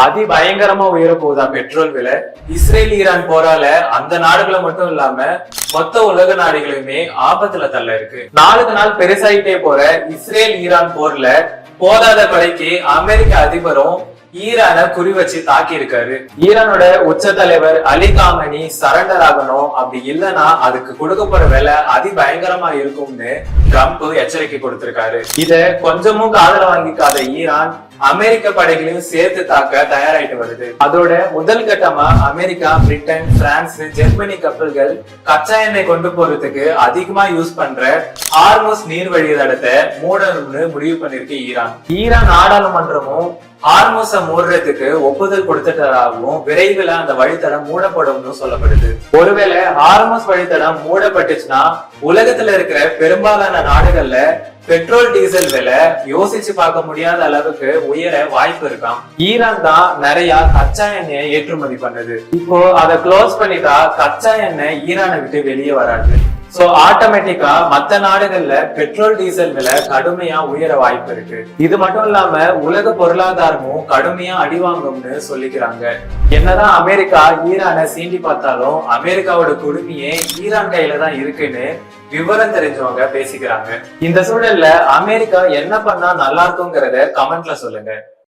அதிபயங்கரமா உயர போகுதா பெட்ரோல் விலை. இஸ்ரேல் ஈரான் போரால அந்த நாடுகளை மட்டும் இல்லாம மொத்த உலக நாடுகளுமே ஆபத்துல தள்ள இருக்கு. நாளுக்கு நாள் பெருசாயிட்டே போற இஸ்ரேல் ஈரான் போர்ல போதாத கொலைக்கு அமெரிக்க அதிபரும் ஈரானை குறி வச்சு தாக்கி இருக்காரு. ஈரானோட உச்ச தலைவர் அலி காமனி சரண்டர் ஆகணும், அப்படி இல்லைன்னா அதுக்கு கொடுக்கப்படுற வேலை அதிபயங்கரமா இருக்கும்னு ட்ரம்ப் எச்சரிக்கை கொடுத்திருக்காரு. இத கொஞ்சமும் காதல வாங்கிக்காத ஈரான் அமெரிக்க படைகளையும் சேர்த்து தாக்க தயாராயிட்டு வருது. அதோட முதல் கட்டமா அமெரிக்கா, பிரிட்டன், பிரான்ஸ், ஜெர்மனி கப்பல்கள் கச்சா எண்ணெய் கொண்டு போறதுக்கு அதிகமா யூஸ் பண்ற ஹார்முஸ் நீர் வழித்தடத்தை மூடணும்னு முடிவு பண்ணிருக்கு ஈரான். ஈரான் நாடாளுமன்றமும் ஹார்முஸ மூடுறதுக்கு ஒப்புதல் கொடுத்துட்டதாகவும் விரைவில் அந்த வழித்தடம் மூடப்படும் சொல்லப்படுது. ஒருவேளை ஹார்முஸ் வழித்தடம் மூடப்பட்டுச்சுன்னா உலகத்துல இருக்கிற பெரும்பாலான நாடுகள்ல பெட்ரோல் டீசல் விலை யோசிச்சு பார்க்க முடியாத அளவுக்கு உயர வாய்ப்பு இருக்காம். ஈரான் தான் நிறைய கச்சா எண்ணெயை ஏற்றுமதி பண்ணுது. இப்போ அதை க்ளோஸ் பண்ணிட்டா கச்சா எண்ணெய் ஈரானை விட்டு வெளியே வராது. சோ ஆட்டோமேட்டிக்கா மத்த நாடுகள்ல பெட்ரோல் டீசல் விலை கடுமையா உயர வாய்ப்பு இருக்கு. இது மட்டும் இல்லாம உலக பொருளாதாரமும் கடுமையா அடிவாங்கும்னு சொல்லிக்கிறாங்க. என்னதான் அமெரிக்கா ஈரானை சீண்டி பார்த்தாலும் அமெரிக்காவோட குடுமையே ஈரான் கையில தான் இருக்குன்னு விவரம் தெரிஞ்சவங்க பேசிக்கிறாங்க. இந்த சூழல்ல அமெரிக்கா என்ன பண்ணா நல்லா இருக்குங்கிறத கமெண்ட்ல சொல்லுங்க.